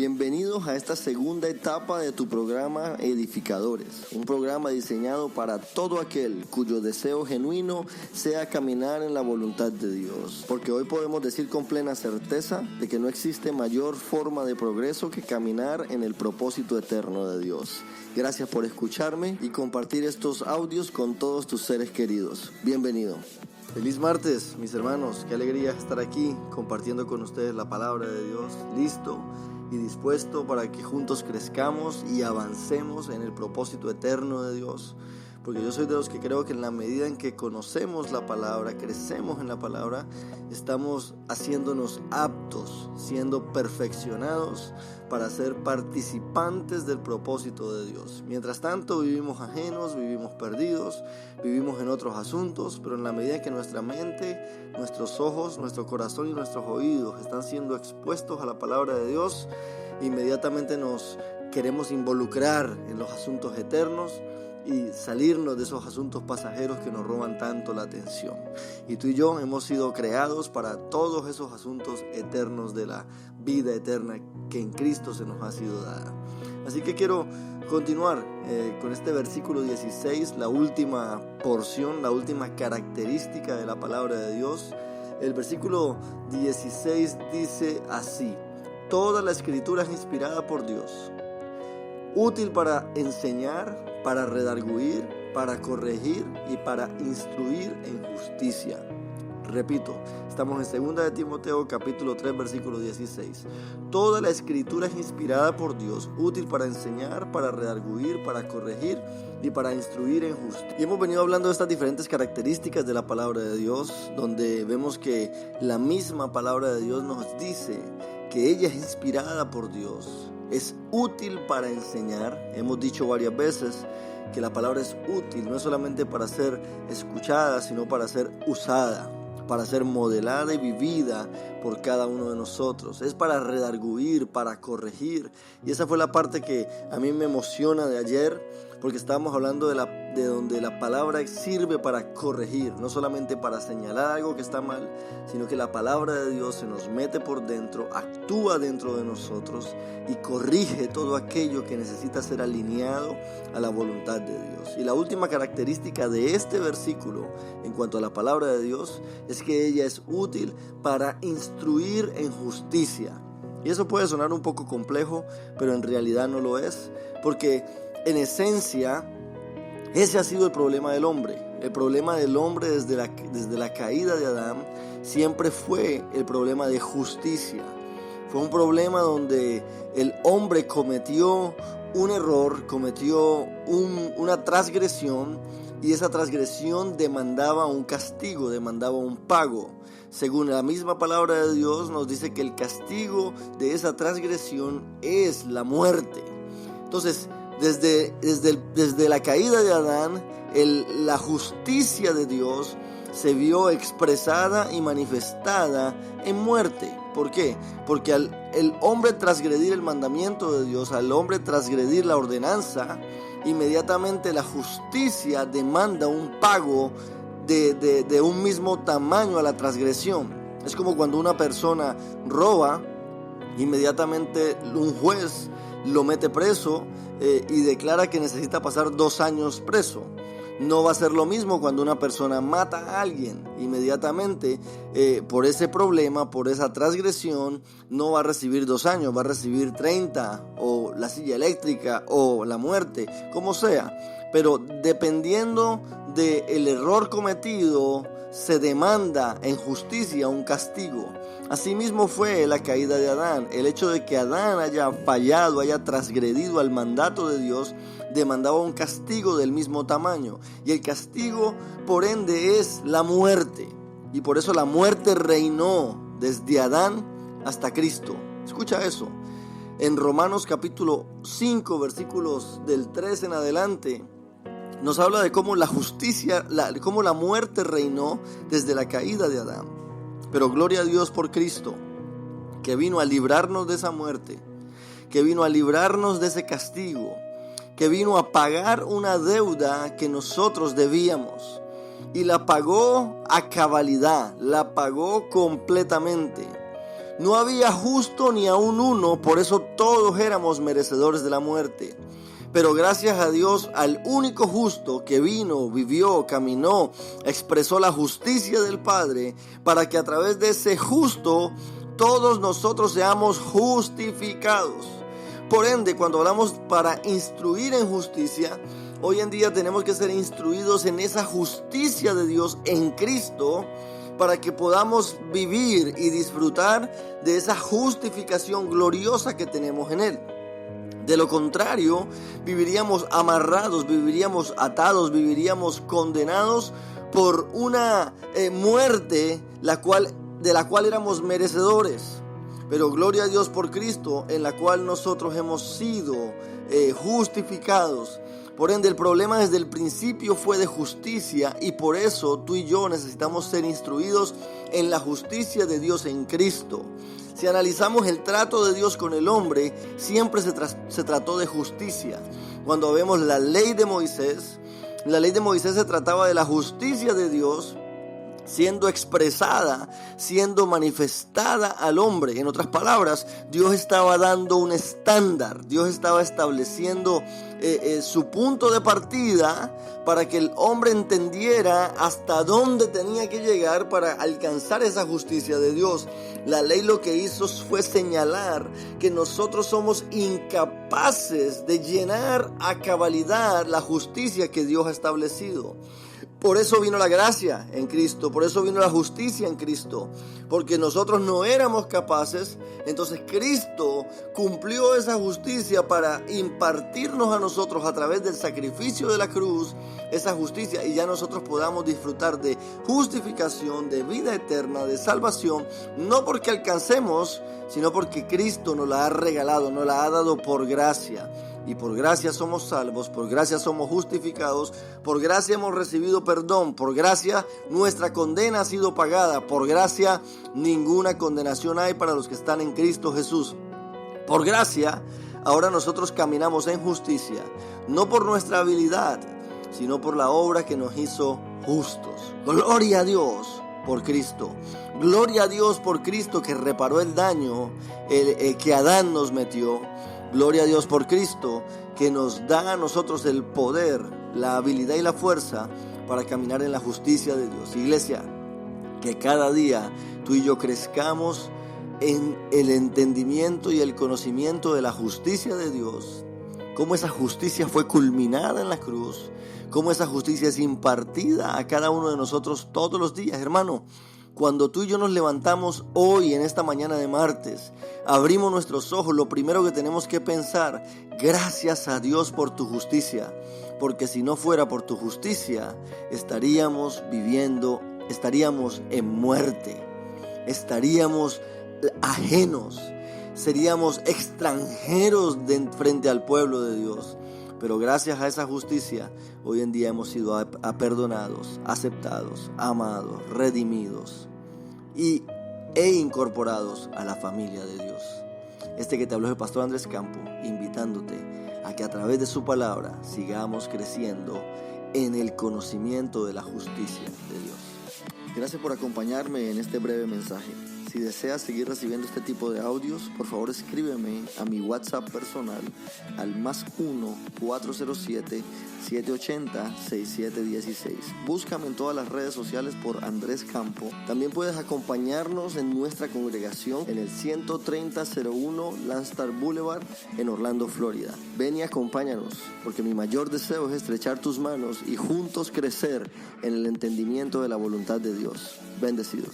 Bienvenidos a esta segunda etapa de tu programa Edificadores, un programa diseñado para todo aquel cuyo deseo genuino sea caminar en la voluntad de Dios, porque hoy podemos decir con plena certeza de que no existe mayor forma de progreso que caminar en el propósito eterno de Dios. Gracias por escucharme y compartir estos audios con todos tus seres queridos. Bienvenido. Feliz martes, mis hermanos, qué alegría estar aquí compartiendo con ustedes la palabra de Dios, listo y dispuesto para que juntos crezcamos y avancemos en el propósito eterno de Dios, porque yo soy de los que creo que en la medida en que conocemos la palabra, crecemos en la palabra, estamos haciéndonos aptos, siendo perfeccionados para ser participantes del propósito de Dios. Mientras tanto vivimos ajenos, vivimos perdidos, vivimos en otros asuntos, pero en la medida que nuestra mente, nuestros ojos, nuestro corazón y nuestros oídos están siendo expuestos a la palabra de Dios, inmediatamente nos queremos involucrar en los asuntos eternos y salirnos de esos asuntos pasajeros que nos roban tanto la atención. Y tú y yo hemos sido creados para todos esos asuntos eternos de la vida eterna que en Cristo se nos ha sido dada. Así que quiero continuar con este versículo 16, la última porción, la última característica de la palabra de Dios. El versículo 16 dice así: toda la escritura es inspirada por Dios, útil para enseñar, para redarguir, para corregir y para instruir en justicia. Repito, estamos en 2 de Timoteo capítulo 3 versículo 16. Toda la escritura es inspirada por Dios, útil para enseñar, para redarguir, para corregir y para instruir en justicia. Y hemos venido hablando de estas diferentes características de la palabra de Dios, donde vemos que la misma palabra de Dios nos dice que ella es inspirada por Dios. Es útil para enseñar. Hemos dicho varias veces que la palabra es útil, no es solamente para ser escuchada, sino para ser usada, para ser modelada y vivida por cada uno de nosotros. Es para redarguir, para corregir. Y esa fue la parte que a mí me emociona de ayer, porque estábamos hablando de donde la palabra sirve para corregir, no solamente para señalar algo que está mal, sino que la palabra de Dios se nos mete por dentro, actúa dentro de nosotros y corrige todo aquello que necesita ser alineado a la voluntad de Dios. Y la última característica de este versículo en cuanto a la palabra de Dios es que ella es útil para instruir en justicia. Y eso puede sonar un poco complejo, pero en realidad no lo es, porque en esencia ese ha sido el problema del hombre. El problema del hombre desde la caída de Adán siempre fue el problema de justicia. Fue un problema donde el hombre cometió un error, cometió una transgresión, y esa transgresión demandaba un castigo, demandaba un pago. Según la misma palabra de Dios nos dice que el castigo de esa transgresión es la muerte. Entonces, desde la caída de Adán, la justicia de Dios se vio expresada y manifestada en muerte. ¿Por qué? Porque al el hombre transgredir el mandamiento de Dios, al hombre transgredir la ordenanza, inmediatamente la justicia demanda un pago de un mismo tamaño a la transgresión. Es como cuando una persona roba, inmediatamente un juez lo mete preso y declara que necesita pasar 2 años preso. No va a ser lo mismo cuando una persona mata a alguien. Inmediatamente por ese problema, por esa transgresión, no va a recibir 2 años, va a recibir 30 o la silla eléctrica o la muerte, como sea. Pero dependiendo del error cometido, se demanda en justicia un castigo. Asimismo fue la caída de Adán. El hecho de que Adán haya fallado, haya transgredido al mandato de Dios, demandaba un castigo del mismo tamaño. Y el castigo, por ende, es la muerte. Y por eso la muerte reinó desde Adán hasta Cristo. Escucha eso. En Romanos capítulo 5, versículos del 3 en adelante, nos habla de cómo la justicia, cómo la muerte reinó desde la caída de Adán. Pero gloria a Dios por Cristo, que vino a librarnos de esa muerte, que vino a librarnos de ese castigo, que vino a pagar una deuda que nosotros debíamos. Y la pagó a cabalidad, la pagó completamente. No había justo ni aun uno, por eso todos éramos merecedores de la muerte. Pero gracias a Dios, al único justo que vino, vivió, caminó, expresó la justicia del Padre, para que a través de ese justo todos nosotros seamos justificados. Por ende, cuando hablamos para instruir en justicia, hoy en día tenemos que ser instruidos en esa justicia de Dios en Cristo, para que podamos vivir y disfrutar de esa justificación gloriosa que tenemos en Él. De lo contrario, viviríamos amarrados, viviríamos atados, viviríamos condenados por una muerte de la cual éramos merecedores. Pero gloria a Dios por Cristo, en la cual nosotros hemos sido justificados. Por ende, el problema desde el principio fue de justicia, y por eso tú y yo necesitamos ser instruidos en la justicia de Dios en Cristo. Si analizamos el trato de Dios con el hombre, siempre se trató de justicia. Cuando vemos la ley de Moisés se trataba de la justicia de Dios siendo expresada, siendo manifestada al hombre. En otras palabras, Dios estaba dando un estándar, Dios estaba estableciendo su punto de partida para que el hombre entendiera hasta dónde tenía que llegar para alcanzar esa justicia de Dios. La ley lo que hizo fue señalar que nosotros somos incapaces de llenar a cabalidad la justicia que Dios ha establecido. Por eso vino la gracia en Cristo, por eso vino la justicia en Cristo, porque nosotros no éramos capaces. Entonces Cristo cumplió esa justicia para impartirnos a nosotros a través del sacrificio de la cruz, esa justicia, y ya nosotros podamos disfrutar de justificación, de vida eterna, de salvación, no porque alcancemos, sino porque Cristo nos la ha regalado, nos la ha dado por gracia. Y por gracia somos salvos, por gracia somos justificados, por gracia hemos recibido perdón, por gracia nuestra condena ha sido pagada, por gracia ninguna condenación hay para los que están en Cristo Jesús. Por gracia, ahora nosotros caminamos en justicia, no por nuestra habilidad, sino por la obra que nos hizo justos. Gloria a Dios por Cristo. Gloria a Dios por Cristo que reparó el daño que Adán nos metió. Gloria a Dios por Cristo que nos da a nosotros el poder, la habilidad y la fuerza para caminar en la justicia de Dios. Iglesia, que cada día tú y yo crezcamos en el entendimiento y el conocimiento de la justicia de Dios, cómo esa justicia fue culminada en la cruz, cómo esa justicia es impartida a cada uno de nosotros todos los días, hermano. Cuando tú y yo nos levantamos hoy en esta mañana de martes, abrimos nuestros ojos, lo primero que tenemos que pensar, gracias a Dios por tu justicia, porque si no fuera por tu justicia, estaríamos en muerte, estaríamos ajenos, seríamos extranjeros frente al pueblo de Dios. Pero gracias a esa justicia, hoy en día hemos sido perdonados, aceptados, amados, redimidos e incorporados a la familia de Dios. Este que te habló es el pastor Andrés Campo, invitándote a que a través de su palabra sigamos creciendo en el conocimiento de la justicia de Dios. Gracias por acompañarme en este breve mensaje. Si deseas seguir recibiendo este tipo de audios, por favor escríbeme a mi WhatsApp personal al +1 407 780 6716. Búscame en todas las redes sociales por Andrés Campo. También puedes acompañarnos en nuestra congregación en el 13001 Landstar Boulevard en Orlando, Florida. Ven y acompáñanos, porque mi mayor deseo es estrechar tus manos y juntos crecer en el entendimiento de la voluntad de Dios. Bendecidos.